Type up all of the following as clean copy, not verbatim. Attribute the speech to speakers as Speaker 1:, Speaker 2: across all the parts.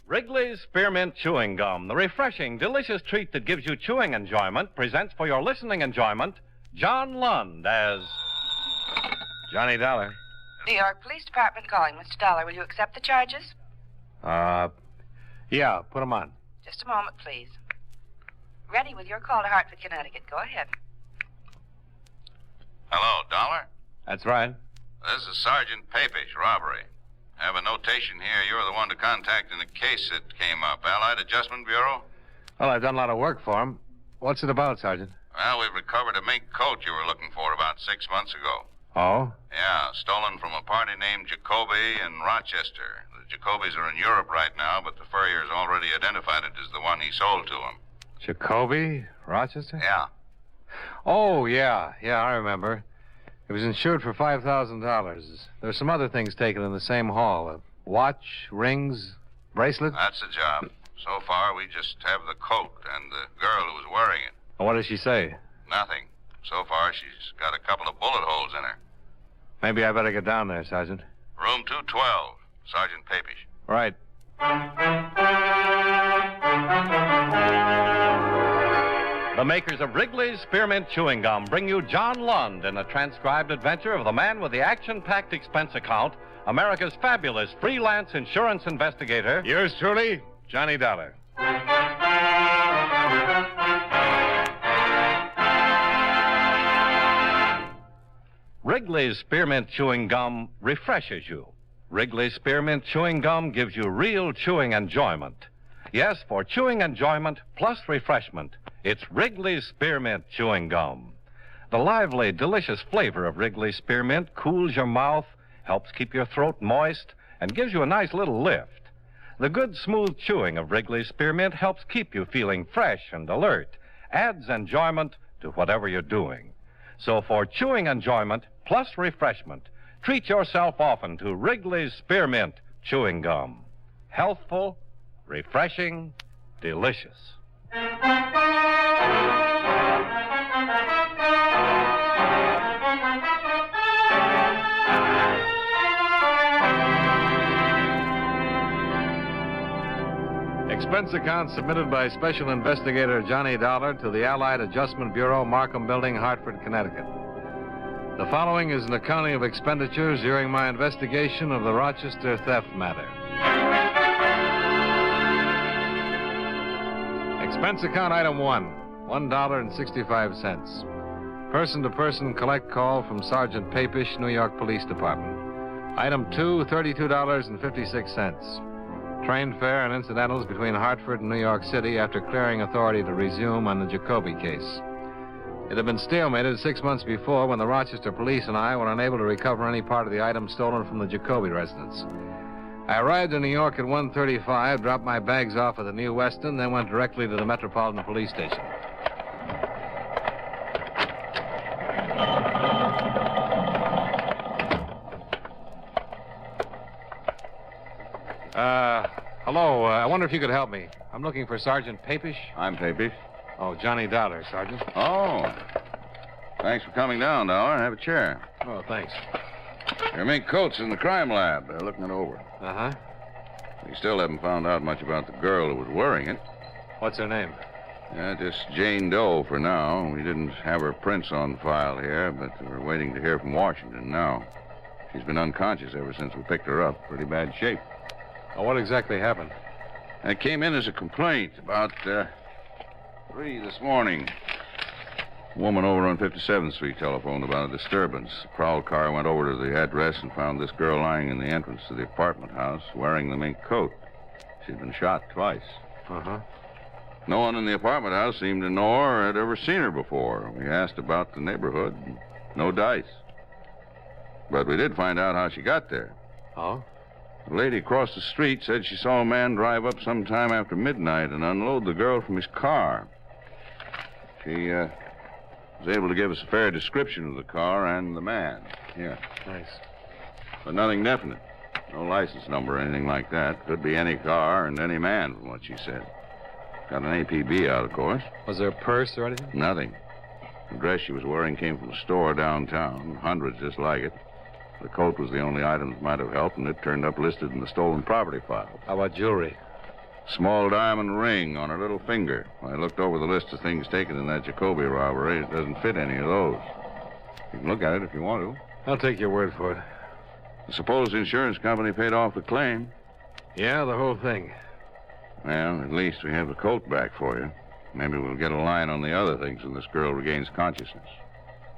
Speaker 1: Wrigley's Spearmint Chewing Gum, the refreshing, delicious treat that gives you chewing enjoyment, presents for your listening enjoyment John Lund as Johnny Dollar.
Speaker 2: New York Police Department calling. Mr. Dollar, will you accept the charges?
Speaker 1: Yeah, put them on.
Speaker 2: Just a moment, please. Ready with your call to Hartford, Connecticut. Go ahead.
Speaker 3: Hello, Dollar?
Speaker 1: That's right.
Speaker 3: This is Sergeant Papish, robbery. I have a notation here. You're the one to contact in the case that came up. Allied Adjustment Bureau?
Speaker 1: Well, I've done a lot of work for him. What's it about, Sergeant?
Speaker 3: Well, we've recovered a mink coat you were looking for about 6 months ago.
Speaker 1: Oh?
Speaker 3: Yeah, stolen from a party named Jacoby in Rochester. The Jacobys are in Europe right now, but the furrier's already identified it as the one he sold to him.
Speaker 1: Jacoby? Rochester?
Speaker 3: Yeah.
Speaker 1: Oh, yeah, I remember. It was insured for $5,000. There's some other things taken in the same haul. A watch, rings, bracelet.
Speaker 3: That's the job. So far, we just have the coat and the girl who was wearing it.
Speaker 1: What does she say?
Speaker 3: Nothing. So far, she's got a couple of bullet holes in her.
Speaker 1: Maybe I better get down there, Sergeant.
Speaker 3: Room 212, Sergeant Papish.
Speaker 1: Right. The makers of Wrigley's Spearmint Chewing Gum bring you John Lund in a transcribed adventure of the man with the action-packed expense account, America's fabulous freelance insurance investigator. Yours truly, Johnny Dollar. Wrigley's Spearmint Chewing Gum refreshes you. Wrigley's Spearmint Chewing Gum gives you real chewing enjoyment. Yes, for chewing enjoyment plus refreshment, it's Wrigley's Spearmint Chewing Gum. The lively, delicious flavor of Wrigley's Spearmint cools your mouth, helps keep your throat moist, and gives you a nice little lift. The good, smooth chewing of Wrigley's Spearmint helps keep you feeling fresh and alert, adds enjoyment to whatever you're doing. So for chewing enjoyment plus refreshment, treat yourself often to Wrigley's Spearmint Chewing Gum. Healthful, refreshing, delicious. Expense account submitted by Special Investigator Johnny Dollar to the Allied Adjustment Bureau, Markham Building, Hartford, Connecticut. The following is an accounting of expenditures during my investigation of the Rochester theft matter. Expense account item 1, $1.65. Person-to-person collect call from Sergeant Papish, New York Police Department. Item 2, $32.56. Train fare and incidentals between Hartford and New York City after clearing authority to resume on the Jacoby case. It had been stalemated 6 months before when the Rochester police and I were unable to recover any part of the items stolen from the Jacoby residence. I arrived in New York at 1:35, dropped my bags off at the New Weston, then went directly to the Metropolitan Police Station. Hello. I wonder if you could help me. I'm looking for Sergeant Papish.
Speaker 3: I'm Papish.
Speaker 1: Oh, Johnny Dollar, Sergeant.
Speaker 3: Oh. Thanks for coming down, Dollar. Have a chair.
Speaker 1: Oh, thanks.
Speaker 3: Your mink coat's in the crime lab. They're looking it over.
Speaker 1: Uh-huh.
Speaker 3: We still haven't found out much about the girl who was wearing it.
Speaker 1: What's her name?
Speaker 3: Yeah, just Jane Doe for now. We didn't have her prints on file here, but we're waiting to hear from Washington now. She's been unconscious ever since we picked her up. Pretty bad shape.
Speaker 1: Oh, what exactly happened?
Speaker 3: It came in as a complaint about 3 this morning. A woman over on 57th Street telephoned about a disturbance. A prowl car went over to the address and found this girl lying in the entrance to the apartment house wearing the mink coat. She'd been shot twice.
Speaker 1: Uh-huh.
Speaker 3: No one in the apartment house seemed to know her or had ever seen her before. We asked about the neighborhood. No dice. But we did find out how she got there.
Speaker 1: Oh?
Speaker 3: The lady across the street said she saw a man drive up sometime after midnight and unload the girl from his car. She was able to give us a fair description of the car and the man. Here.
Speaker 1: Nice.
Speaker 3: But nothing definite. No license number or anything like that. Could be any car and any man, from what she said. Got an APB out, of course.
Speaker 1: Was there a purse or anything?
Speaker 3: Nothing. The dress she was wearing came from a store downtown. Hundreds just like it. The coat was the only item that might have helped, and it turned up listed in the stolen property file.
Speaker 1: How about jewelry?
Speaker 3: Small diamond ring on her little finger. I looked over the list of things taken in that Jacoby robbery. It doesn't fit any of those. You can look at it if you want to.
Speaker 4: I'll take your word for it.
Speaker 3: I suppose the insurance company paid off the claim.
Speaker 4: Yeah, the whole thing.
Speaker 3: Well, at least we have the coat back for you. Maybe we'll get a line on the other things when this girl regains consciousness.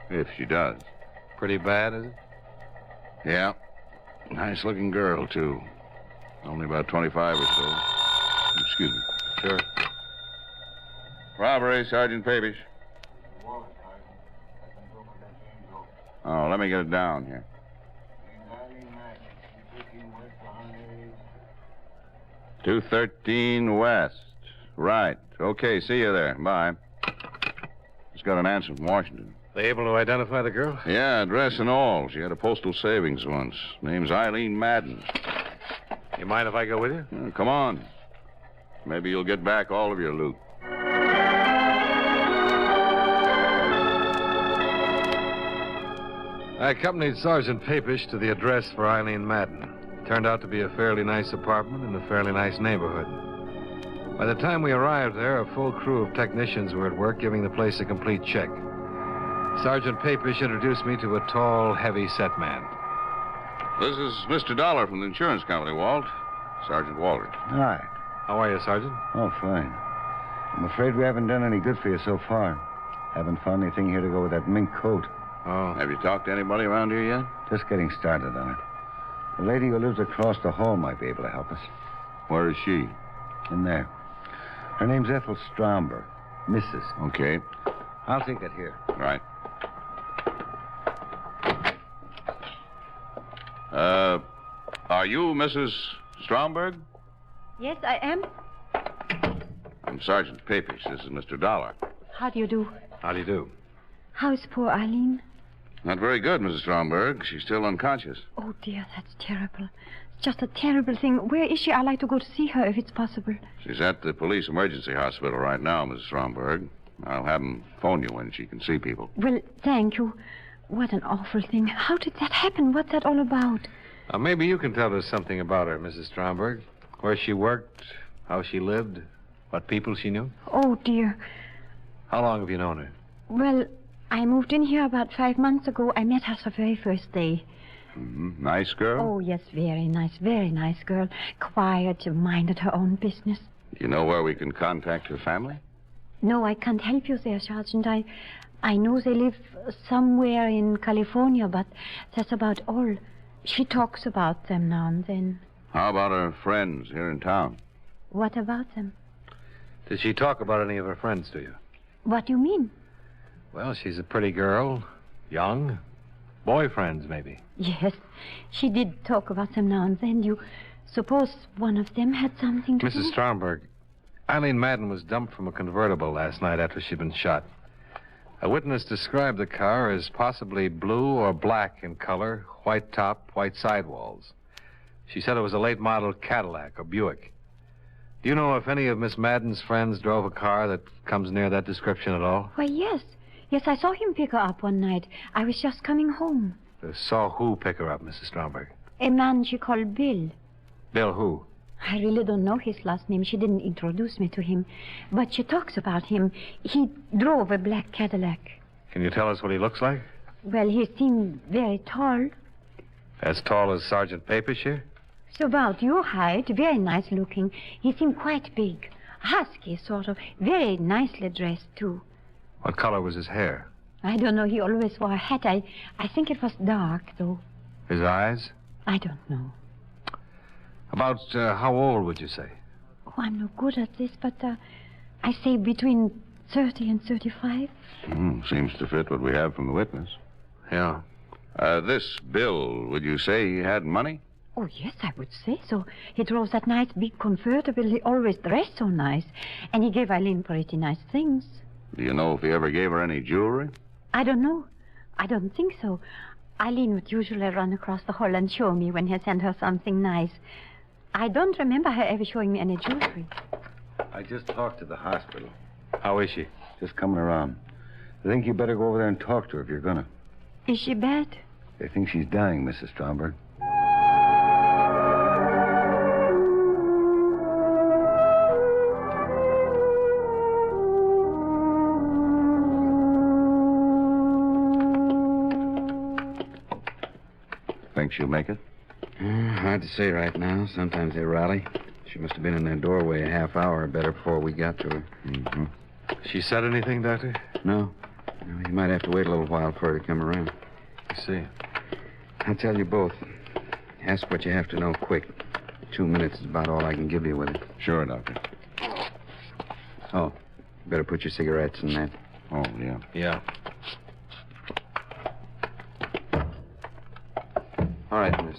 Speaker 3: If she does.
Speaker 4: Pretty bad, is it?
Speaker 3: Yeah. Nice-looking girl, too. Only about 25 or so. Excuse me.
Speaker 4: Sure.
Speaker 3: Robbery, Sergeant Papish. Oh, let me get it down here. 213 West. Right. Okay, see you there. Bye. Just got an answer from Washington.
Speaker 4: They able to identify the girl?
Speaker 3: Yeah, address and all. She had a postal savings once. Name's Eileen Madden.
Speaker 4: You mind if I go with you?
Speaker 3: Come on. Maybe you'll get back all of your loot.
Speaker 4: I accompanied Sergeant Papish to the address for Eileen Madden. Turned out to be a fairly nice apartment in a fairly nice neighborhood. By the time we arrived there, a full crew of technicians were at work giving the place a complete check. Sergeant Papish introduced me to a tall, heavy-set man.
Speaker 3: This is Mr. Dollar from the insurance company, Walt. Sergeant Walter.
Speaker 5: Hi.
Speaker 4: How are you, Sergeant?
Speaker 5: Oh, fine. I'm afraid we haven't done any good for you so far. Haven't found anything here to go with that mink coat.
Speaker 4: Oh.
Speaker 3: Have you talked to anybody around here yet?
Speaker 5: Just getting started on it. The lady who lives across the hall might be able to help us.
Speaker 3: Where is she?
Speaker 5: In there. Her name's Ethel Stromberg. Mrs.
Speaker 3: Okay.
Speaker 5: I'll take it here.
Speaker 3: Right. Are you Mrs. Stromberg?
Speaker 6: Yes, I am.
Speaker 3: I'm Sergeant Papish. This is Mr. Dollar.
Speaker 6: How do you do?
Speaker 4: How do you do?
Speaker 6: How is poor Eileen?
Speaker 3: Not very good, Mrs. Stromberg. She's still unconscious.
Speaker 6: Oh, dear, that's terrible. It's just a terrible thing. Where is she? I'd like to go to see her if it's possible.
Speaker 3: She's at the police emergency hospital right now, Mrs. Stromberg. I'll have them phone you when she can see people.
Speaker 6: Well, thank you. What an awful thing. How did that happen? What's that all about?
Speaker 4: Maybe you can tell us something about her, Mrs. Stromberg. Where she worked, how she lived, what people she knew.
Speaker 6: Oh, dear.
Speaker 4: How long have you known her?
Speaker 6: Well, I moved in here about 5 months ago. I met her the very first day.
Speaker 3: Mm-hmm. Nice girl?
Speaker 6: Oh, yes, very nice girl. Quiet, minded her own business.
Speaker 3: Do you know where we can contact her family?
Speaker 6: No, I can't help you there, Sergeant. I know they live somewhere in California, but that's about all. She talks about them now and then.
Speaker 3: How about her friends here in town?
Speaker 6: What about them?
Speaker 4: Did she talk about any of her friends to you?
Speaker 6: What do you mean?
Speaker 4: Well, she's a pretty girl. Young. Boyfriends, maybe.
Speaker 6: Yes, she did talk about them now and then. You suppose one of them had something to do?
Speaker 4: Mrs. Stromberg, Eileen Madden was dumped from a convertible last night after she'd been shot. A witness described the car as possibly blue or black in color, white top, white sidewalls. She said it was a late model Cadillac or Buick. Do you know if any of Miss Madden's friends drove a car that comes near that description at all?
Speaker 6: Why, yes. Yes, I saw him pick her up one night. I was just coming home.
Speaker 4: Saw who pick her up, Mrs. Stromberg?
Speaker 6: A man she called Bill.
Speaker 4: Bill who?
Speaker 6: I really don't know his last name. She didn't introduce me to him. But she talks about him. He drove a black Cadillac.
Speaker 4: Can you tell us what he looks like?
Speaker 6: Well, he seemed very tall.
Speaker 4: As tall as Sergeant Papish here?
Speaker 6: So about your height, very nice looking. He seemed quite big. Husky, sort of. Very nicely dressed, too.
Speaker 4: What color was his hair?
Speaker 6: I don't know. He always wore a hat. I think it was dark, though.
Speaker 4: His eyes?
Speaker 6: I don't know.
Speaker 4: About how old would you say?
Speaker 6: Oh, I'm no good at this, but I say between 30 and 35.
Speaker 3: Seems to fit what we have from the witness.
Speaker 4: Yeah.
Speaker 3: This Bill, would you say he had money?
Speaker 6: Oh, yes, I would say so. He drove that nice big convertible. He always dressed so nice. And he gave Eileen pretty nice things.
Speaker 3: Do you know if he ever gave her any jewelry?
Speaker 6: I don't know. I don't think so. Eileen would usually run across the hall and show me when he sent her something nice. I don't remember her ever showing me any jewelry.
Speaker 5: I just talked to the hospital.
Speaker 4: How is she?
Speaker 5: Just coming around. I think you better go over there and talk to her if you're gonna.
Speaker 6: Is she bad?
Speaker 5: They think she's dying, Mrs. Stromberg.
Speaker 3: think she'll make it?
Speaker 7: Hard to say right now. Sometimes they rally. She must have been in their doorway a half hour or better before we got to her.
Speaker 3: Mm-hmm.
Speaker 4: She said anything, Doctor?
Speaker 7: No. You might have to wait a little while for her to come around.
Speaker 4: I see.
Speaker 7: I'll tell you both. Ask what you have to know quick. 2 minutes is about all I can give you with it.
Speaker 3: Sure, Doctor.
Speaker 7: Oh, you better put your cigarettes in that.
Speaker 3: Oh, yeah.
Speaker 4: Yeah.
Speaker 7: All right, miss.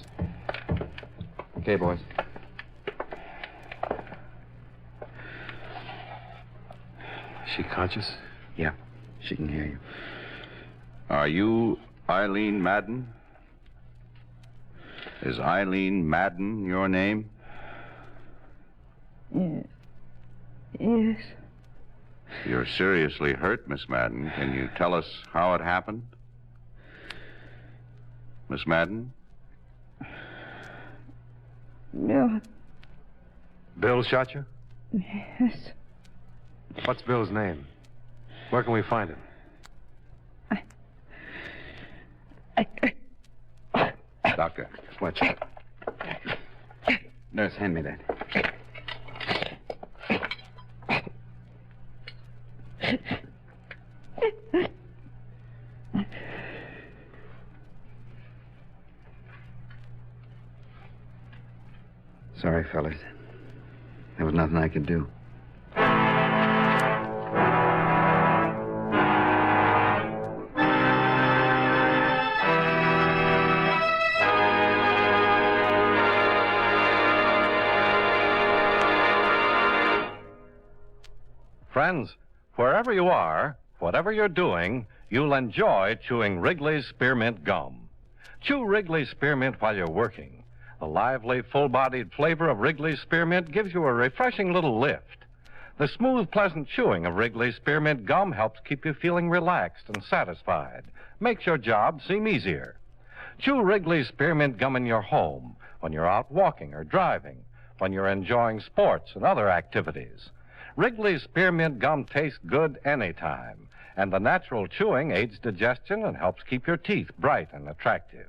Speaker 7: Okay, boys.
Speaker 4: Is she conscious?
Speaker 7: Yeah, she can hear you.
Speaker 3: Are you Eileen Madden? Is Eileen Madden your name?
Speaker 6: Yes.
Speaker 3: You're seriously hurt, Miss Madden. Can you tell us how it happened? Miss Madden?
Speaker 6: No.
Speaker 4: Bill shot you?
Speaker 6: Yes.
Speaker 4: What's Bill's name? Where can we find him?
Speaker 3: Doctor.
Speaker 7: Watch it. Nurse, hand me that. Sorry, fellas. There was nothing I could do.
Speaker 1: Friends, wherever you are, whatever you're doing, you'll enjoy chewing Wrigley's Spearmint Gum. Chew Wrigley's Spearmint while you're working. The lively, full-bodied flavor of Wrigley's Spearmint gives you a refreshing little lift. The smooth, pleasant chewing of Wrigley's Spearmint Gum helps keep you feeling relaxed and satisfied. Makes your job seem easier. Chew Wrigley's Spearmint Gum in your home, when you're out walking or driving, when you're enjoying sports and other activities. Wrigley's Spearmint Gum tastes good anytime, and the natural chewing aids digestion and helps keep your teeth bright and attractive.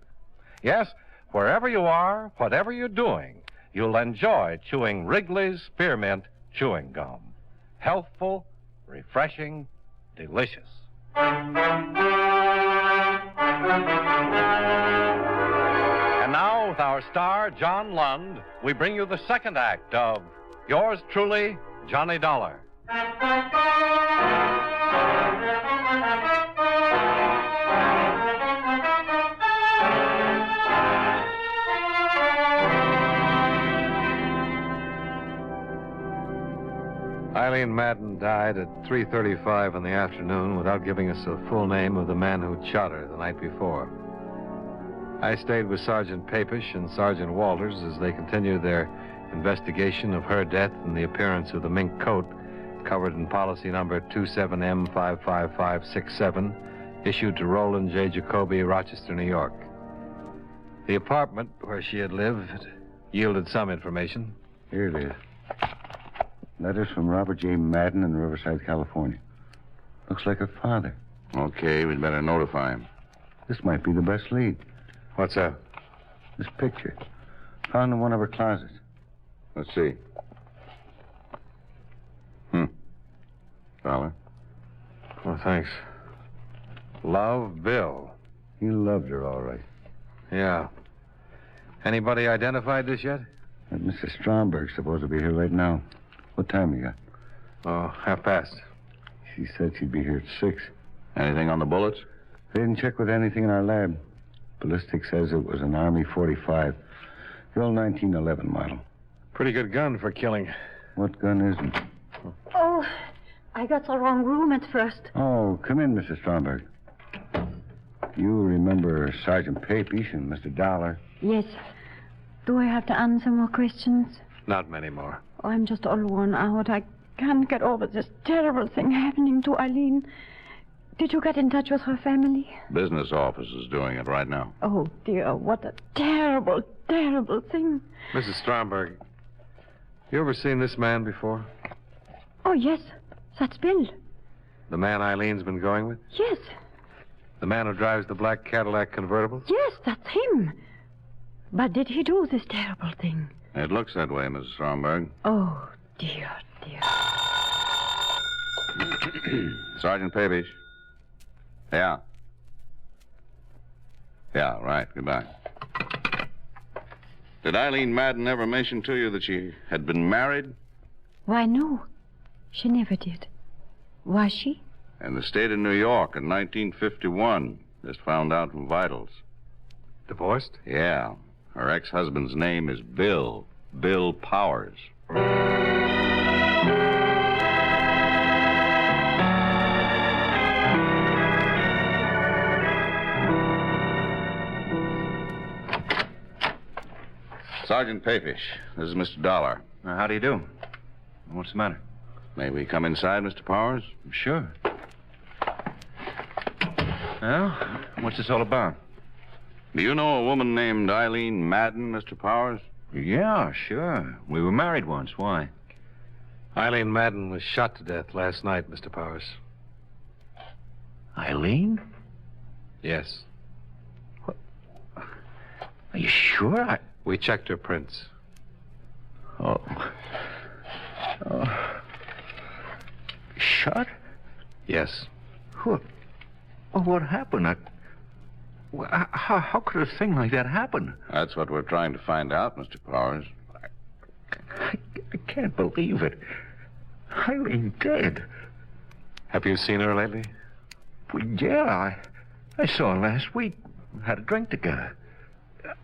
Speaker 1: Yes, wherever you are, whatever you're doing, you'll enjoy chewing Wrigley's Spearmint Chewing Gum. Healthful, refreshing, delicious. And now, with our star, John Lund, we bring you the second act of Yours Truly, Johnny Dollar.
Speaker 4: Eileen Madden died at 3:35 in the afternoon without giving us the full name of the man who shot her the night before. I stayed with Sergeant Papish and Sergeant Walters as they continued their investigation of her death and the appearance of the mink coat covered in policy number 27M55567, issued to Roland J. Jacoby, Rochester, New York. The apartment where she had lived yielded some information.
Speaker 5: Here it is. Letters from Robert J. Madden in Riverside, California. Looks like her father.
Speaker 3: Okay, we'd better notify him.
Speaker 5: This might be the best lead.
Speaker 4: What's that?
Speaker 5: This picture. Found in one of her closets.
Speaker 3: Let's see. $1.
Speaker 4: Oh, thanks. Love, Bill.
Speaker 5: He loved her, all right.
Speaker 4: Yeah. Anybody identified this yet?
Speaker 5: That Mrs. Stromberg's supposed to be here right now. What time you got?
Speaker 4: Oh, 1:30.
Speaker 5: She said she'd be here at 6.
Speaker 3: Anything on the bullets?
Speaker 5: They didn't check with anything in our lab. Ballistics says it was an Army 45. The old 1911 model.
Speaker 4: Pretty good gun for killing.
Speaker 5: What gun isn't?
Speaker 6: Oh, I got the wrong room at first.
Speaker 5: Oh, come in, Mrs. Stromberg. You remember Sergeant Papish and Mr. Dollar?
Speaker 6: Yes. Do I have to answer more questions?
Speaker 4: Not many more.
Speaker 6: Oh, I'm just all worn out. I can't get over this terrible thing happening to Eileen. Did you get in touch with her family?
Speaker 3: Business office is doing it right now.
Speaker 6: Oh, dear, what a terrible, terrible thing.
Speaker 4: Mrs. Stromberg, you ever seen this man before?
Speaker 6: Oh, yes. That's Bill.
Speaker 4: The man Eileen's been going with?
Speaker 6: Yes.
Speaker 4: The man who drives the black Cadillac convertible?
Speaker 6: Yes, that's him. But did he do this terrible thing?
Speaker 3: It looks that way, Mrs. Stromberg.
Speaker 6: Oh, dear, dear.
Speaker 3: Sergeant Pavish. Yeah. Yeah, right. Goodbye. Did Eileen Madden ever mention to you that she had been married?
Speaker 6: Why, no. She never did. Was she?
Speaker 3: In the state of New York in 1951. Just found out from vitals.
Speaker 4: Divorced?
Speaker 3: Yeah. Her ex-husband's name is Bill. Bill Powers. Sergeant Papish, this is Mr. Dollar.
Speaker 8: How do you do? What's the matter?
Speaker 3: May we come inside, Mr. Powers?
Speaker 8: Sure. Well, what's this all about?
Speaker 3: Do you know a woman named Eileen Madden, Mr. Powers?
Speaker 8: Yeah, sure. We were married once. Why?
Speaker 4: Eileen Madden was shot to death last night, Mr. Powers.
Speaker 8: Eileen?
Speaker 4: Yes.
Speaker 8: Are you sure?
Speaker 4: We checked her prints.
Speaker 8: Oh. Shot?
Speaker 4: Yes.
Speaker 8: What? Oh, what happened? How could a thing like that happen?
Speaker 3: That's what we're trying to find out, Mr. Powers.
Speaker 8: I can't believe it. Eileen dead.
Speaker 4: Have you seen her lately?
Speaker 8: Well, yeah, I saw her last week. Had a drink together.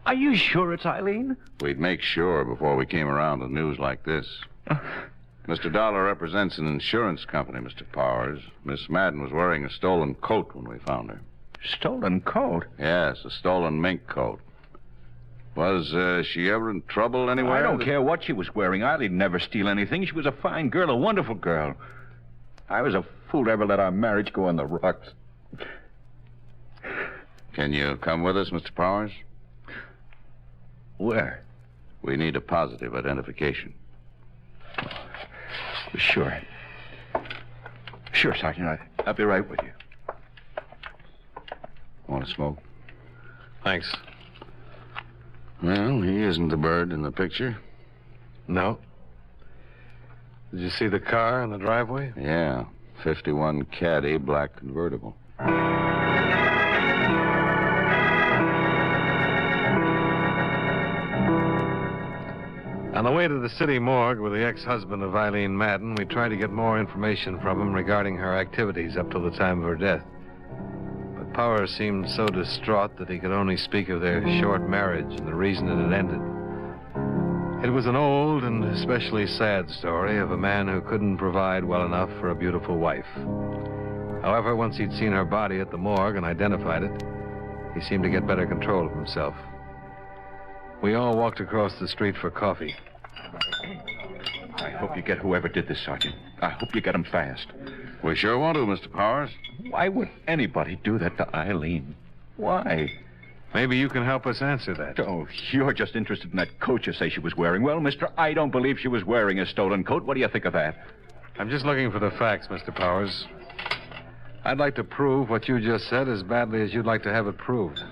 Speaker 8: Are you sure it's Eileen?
Speaker 3: We'd make sure before we came around to news like this. Mr. Dollar represents an insurance company, Mr. Powers. Miss Madden was wearing a stolen coat when we found her.
Speaker 8: Stolen coat?
Speaker 3: Yes, a stolen mink coat. Was she ever in trouble anywhere?
Speaker 8: I don't care what she was wearing. Eileen never steal anything. She was a fine girl, a wonderful girl. I was a fool to ever let our marriage go on the rocks.
Speaker 3: Can you come with us, Mr. Powers?
Speaker 8: Where?
Speaker 3: We need a positive identification.
Speaker 8: Sure. Sure, Sergeant. I'll be right with you.
Speaker 3: Want to smoke?
Speaker 4: Thanks.
Speaker 3: Well, he isn't the bird in the picture.
Speaker 4: No. Did you see the car in the driveway?
Speaker 3: Yeah. 51 Caddy, black convertible.
Speaker 4: On the way to the city morgue with the ex-husband of Eileen Madden, we tried to get more information from him regarding her activities up till the time of her death. But Powers seemed so distraught that he could only speak of their short marriage and the reason it had ended. It was an old and especially sad story of a man who couldn't provide well enough for a beautiful wife. However, once he'd seen her body at the morgue and identified it, he seemed to get better control of himself. We all walked across the street for coffee.
Speaker 8: I hope you get whoever did this, Sergeant. I hope you get him fast.
Speaker 3: We sure want to, Mr. Powers.
Speaker 8: Why would anybody do that to Eileen? Why?
Speaker 4: Maybe you can help us answer that.
Speaker 8: Oh, you're just interested in that coat you say she was wearing. Well, mister, I don't believe she was wearing a stolen coat. What do you think of that?
Speaker 4: I'm just looking for the facts, Mr. Powers. I'd like to prove what you just said as badly as you'd like to have it proved.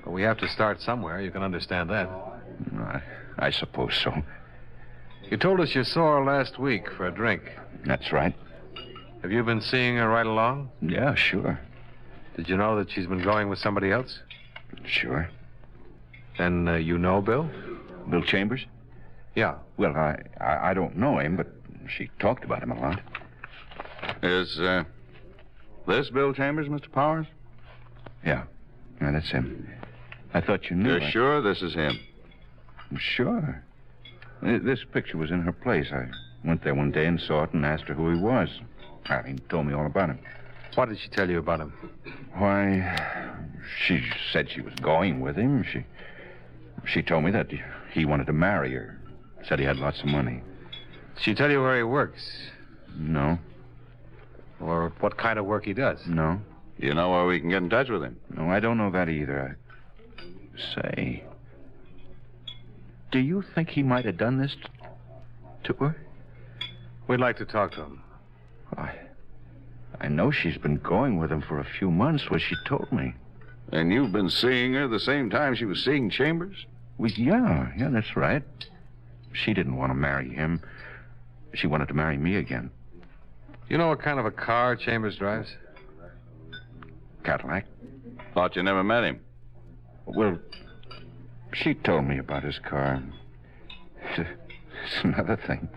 Speaker 4: But we have to start somewhere. You can understand that.
Speaker 8: I suppose so.
Speaker 4: You told us you saw her last week for a drink.
Speaker 8: That's right.
Speaker 4: Have you been seeing her right along?
Speaker 8: Yeah, sure.
Speaker 4: Did you know that she's been going with somebody else?
Speaker 8: Sure.
Speaker 4: Then you know Bill?
Speaker 8: Bill Chambers?
Speaker 4: Yeah.
Speaker 8: Well, I don't know him, but she talked about him a lot.
Speaker 3: Is this Bill Chambers, Mr. Powers?
Speaker 8: Yeah, that's him. I thought you knew.
Speaker 3: You're sure this is him?
Speaker 8: Sure. This picture was in her place. I went there one day and saw it and asked her who he was. Eileen told me all about him.
Speaker 4: What did she tell you about him?
Speaker 8: Why, she said she was going with him. She told me that he wanted to marry her. Said he had lots of money.
Speaker 4: Did she tell you where he works?
Speaker 8: No.
Speaker 4: Or what kind of work he does?
Speaker 8: No.
Speaker 3: You know where we can get in touch with him?
Speaker 8: No, I don't know that either. Say, do you think he might have done this to her?
Speaker 4: We'd like to talk to him.
Speaker 8: I know she's been going with him for a few months, what she told me.
Speaker 3: And you've been seeing her the same time she was seeing Chambers?
Speaker 8: Well, yeah, that's right. She didn't want to marry him. She wanted to marry me again.
Speaker 4: You know what kind of a car Chambers drives?
Speaker 8: Cadillac.
Speaker 3: Thought you never met him.
Speaker 8: Well, she told me about his car. It's another thing.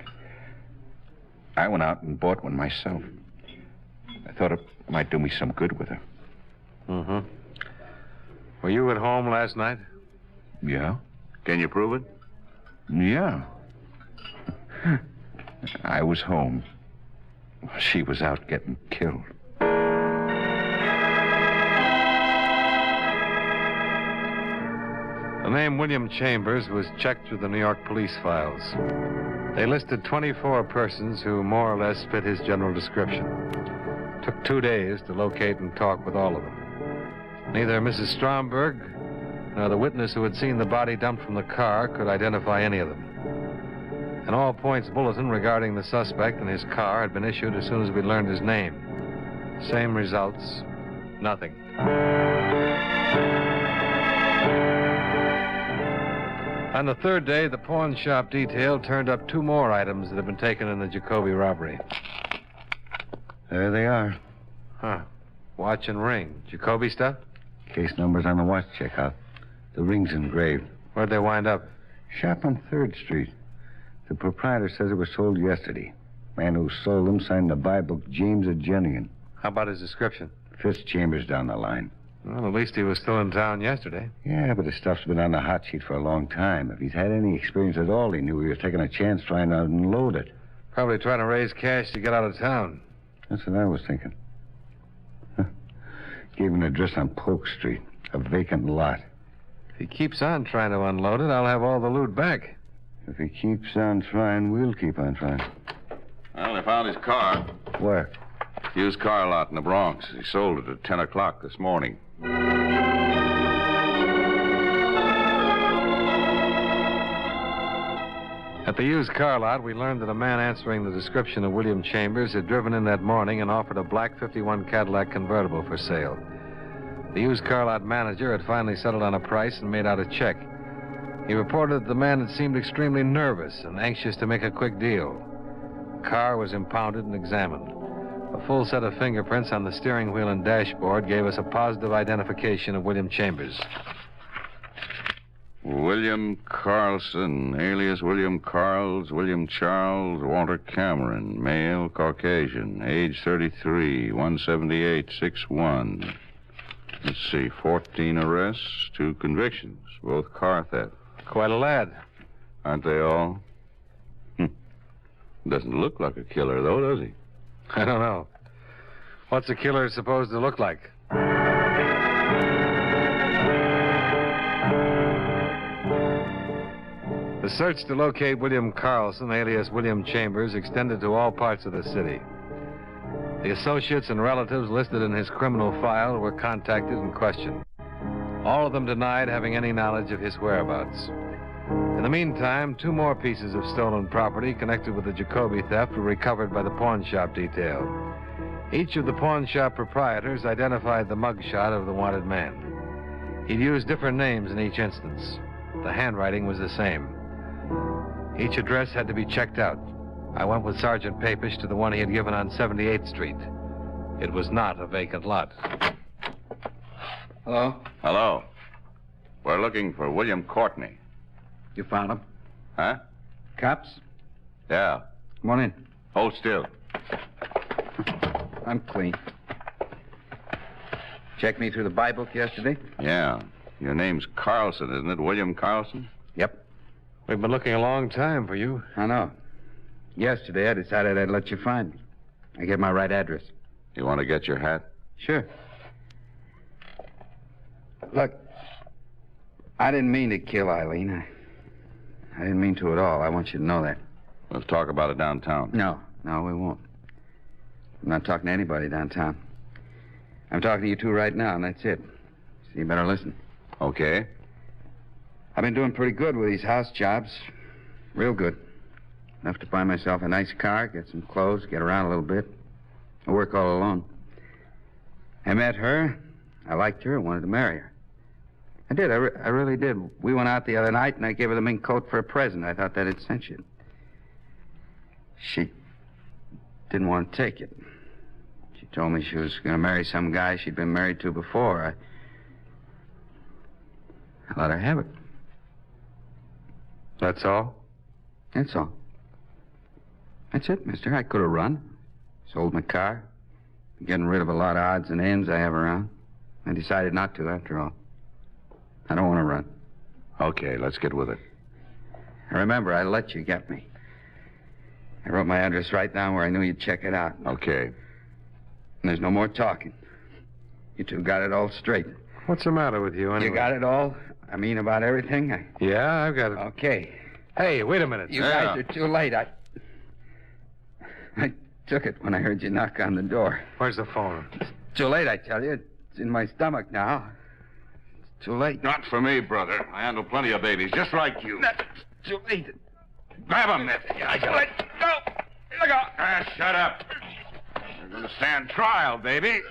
Speaker 8: I went out and bought one myself. I thought it might do me some good with her.
Speaker 4: Mm-hmm. Were you at home last night?
Speaker 8: Yeah?
Speaker 3: Can you prove it?
Speaker 8: Yeah. I was home. She was out getting killed.
Speaker 4: The name William Chambers was checked through the New York police files. They listed 24 persons who more or less fit his general description. Took 2 days to locate and talk with all of them. Neither Mrs. Stromberg nor the witness who had seen the body dumped from the car could identify any of them. An all-points bulletin regarding the suspect and his car had been issued as soon as we learned his name. Same results, nothing. On the third day, the pawn shop detail turned up 2 more items that had been taken in the Jacoby robbery.
Speaker 5: There they are.
Speaker 4: Huh. Watch and ring. Jacoby stuff?
Speaker 5: Case numbers on the watch checkout. The ring's engraved.
Speaker 4: Where'd they wind up?
Speaker 5: Shop on 3rd Street. The proprietor says it was sold yesterday. Man who sold them signed the buy book James Agenian.
Speaker 4: How about his description?
Speaker 5: Fitz Chambers down the line.
Speaker 4: Well, at least he was still in town yesterday.
Speaker 5: Yeah, but the stuff's been on the hot sheet for a long time. If he's had any experience at all, he knew he was taking a chance trying to unload it.
Speaker 4: Probably trying to raise cash to get out of town.
Speaker 5: That's what I was thinking. Gave him an address on Polk Street, a vacant lot.
Speaker 4: If he keeps on trying to unload it, I'll have all the loot back.
Speaker 5: If he keeps on trying, we'll keep on trying.
Speaker 3: Well, they found his car.
Speaker 5: Where?
Speaker 3: Used car lot in the Bronx. He sold it at 10 o'clock this morning.
Speaker 4: At the used car lot, we learned that a man answering the description of William Chambers had driven in that morning and offered a black 51 Cadillac convertible for sale. The used car lot manager had finally settled on a price and made out a check. He reported that the man had seemed extremely nervous and anxious to make a quick deal. The car was impounded and examined. A full set of fingerprints on the steering wheel and dashboard gave us a positive identification of William Chambers.
Speaker 3: William Carlson, alias William Carls, William Charles, Walter Cameron, male, Caucasian, age 33, 178, 6'1". Let's see, 14 arrests, 2 convictions, both car theft.
Speaker 4: Quite a lad.
Speaker 3: Aren't they all? Doesn't look like a killer, though, does he?
Speaker 4: I don't know. What's a killer supposed to look like? The search to locate William Carlson, alias William Chambers, extended to all parts of the city. The associates and relatives listed in his criminal file were contacted and questioned. All of them denied having any knowledge of his whereabouts. In the meantime, 2 more pieces of stolen property connected with the Jacoby theft were recovered by the pawn shop detail. Each of the pawn shop proprietors identified the mugshot of the wanted man. He'd used different names in each instance. The handwriting was the same. Each address had to be checked out. I went with Sergeant Papish to the one he had given on 78th Street. It was not a vacant lot.
Speaker 7: Hello?
Speaker 3: Hello. We're looking for William Courtney.
Speaker 7: You found him?
Speaker 3: Huh?
Speaker 7: Cops?
Speaker 3: Yeah.
Speaker 7: Come on in.
Speaker 3: Hold still.
Speaker 7: I'm clean. Checked me through the buy book yesterday?
Speaker 3: Yeah. Your name's Carlson, isn't it? William Carlson?
Speaker 7: Yep.
Speaker 4: We've been looking a long time for you.
Speaker 7: I know. Yesterday, I decided I'd let you find me. I gave my right address.
Speaker 3: You want to get your hat?
Speaker 7: Sure. Look, I didn't mean to kill Eileen. I didn't mean to at all. I want you to know that.
Speaker 3: Let's talk about it downtown.
Speaker 7: No, we won't. I'm not talking to anybody downtown. I'm talking to you two right now, and that's it. So you better listen.
Speaker 3: Okay.
Speaker 7: I've been doing pretty good with these house jobs. Real good. Enough to buy myself a nice car, get some clothes, get around a little bit. I work all alone. I met her. I liked her. I wanted to marry her. I did. I really did. We went out the other night, and I gave her the mink coat for a present. I thought that'd cinch it. She didn't want to take it. She told me she was going to marry some guy she'd been married to before. I let her have it.
Speaker 4: That's all?
Speaker 7: That's all. That's it, mister. I could have run. Sold my car. Getting rid of a lot of odds and ends I have around. I decided not to, after all. I don't want to run.
Speaker 8: Okay, let's get with it.
Speaker 7: Remember, I let you get me. I wrote my address right down where I knew you'd check it out.
Speaker 8: Okay.
Speaker 7: And there's no more talking. You two got it all straight.
Speaker 4: What's the matter with you, anyway?
Speaker 7: You got it all? I mean, about everything?
Speaker 4: Yeah, I've got it.
Speaker 7: Okay.
Speaker 4: Hey, wait a minute.
Speaker 7: You guys are too late. I took it when I heard you knock on the door.
Speaker 4: Where's the phone?
Speaker 7: It's too late, I tell you. It's in my stomach now. It's too late.
Speaker 3: Not for me, brother. I handle plenty of babies, just like you.
Speaker 7: It's too late.
Speaker 3: Grab him, Mitt.
Speaker 7: I got it. Go. Look out.
Speaker 3: Shut up. You're going to stand trial, baby.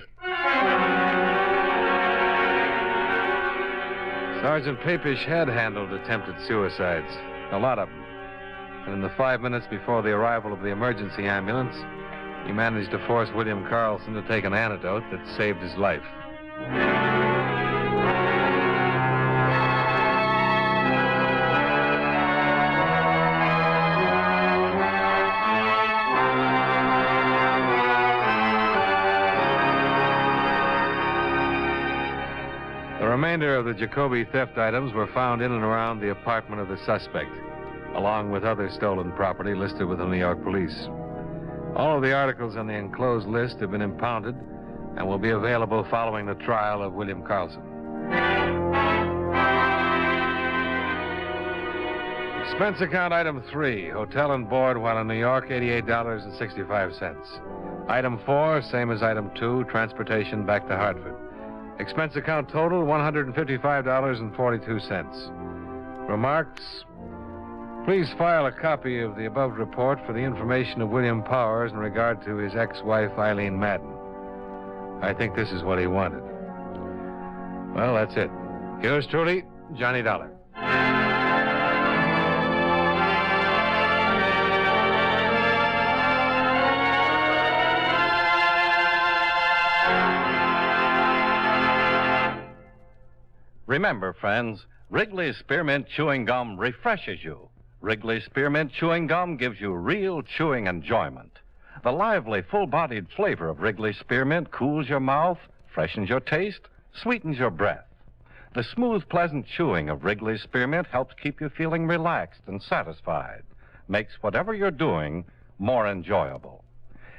Speaker 4: Sergeant Papish had handled attempted suicides. A lot of them. And in the 5 minutes before the arrival of the emergency ambulance, he managed to force William Carlson to take an antidote that saved his life. The remainder of the Jacoby theft items were found in and around the apartment of the suspect, along with other stolen property listed with the New York police. All of the articles on the enclosed list have been impounded and will be available following the trial of William Carlson. Expense account item 3, hotel and board while in New York, $88.65. Item 4, same as item 2, transportation back to Hartford. Expense account total, $155.42. Remarks? Please file a copy of the above report for the information of William Powers in regard to his ex-wife, Eileen Madden. I think this is what he wanted. Well, that's it. Yours truly, Johnny Dollar.
Speaker 1: Remember, friends, Wrigley's Spearmint Chewing Gum refreshes you. Wrigley's Spearmint Chewing Gum gives you real chewing enjoyment. The lively, full-bodied flavor of Wrigley's Spearmint cools your mouth, freshens your taste, sweetens your breath. The smooth, pleasant chewing of Wrigley's Spearmint helps keep you feeling relaxed and satisfied, makes whatever you're doing more enjoyable.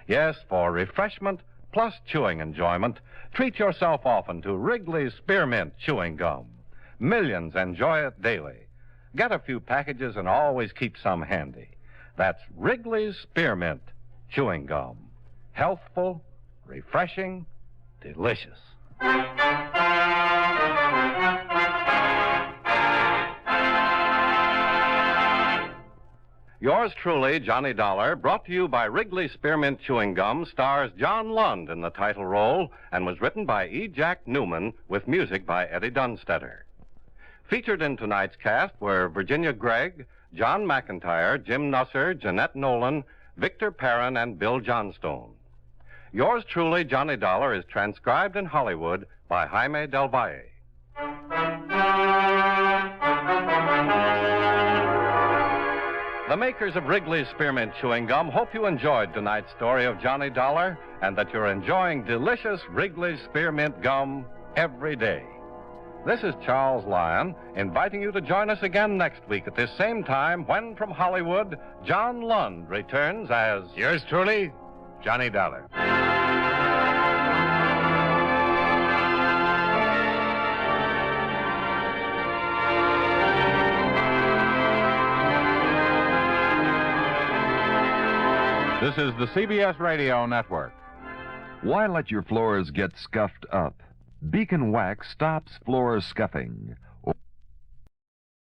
Speaker 1: Yes, for refreshment plus chewing enjoyment, treat yourself often to Wrigley's Spearmint Chewing Gum. Millions enjoy it daily. Get a few packages and always keep some handy. That's Wrigley's Spearmint Chewing Gum. Healthful, refreshing, delicious. Yours truly, Johnny Dollar, brought to you by Wrigley Spearmint Chewing Gum, stars John Lund in the title role and was written by E. Jack Newman with music by Eddie Dunstetter. Featured in tonight's cast were Virginia Gregg, John McIntyre, Jim Nusser, Jeanette Nolan, Victor Perrin, and Bill Johnstone. Yours truly, Johnny Dollar, is transcribed in Hollywood by Jaime Del Valle. The makers of Wrigley's Spearmint Chewing Gum hope you enjoyed tonight's story of Johnny Dollar and that you're enjoying delicious Wrigley's Spearmint Gum every day. This is Charles Lyon, inviting you to join us again next week at this same time when, from Hollywood, John Lund returns as...
Speaker 4: Yours truly, Johnny Dollar.
Speaker 9: This is the CBS Radio Network. Why let your floors get scuffed up? Beacon Wax stops floor scuffing.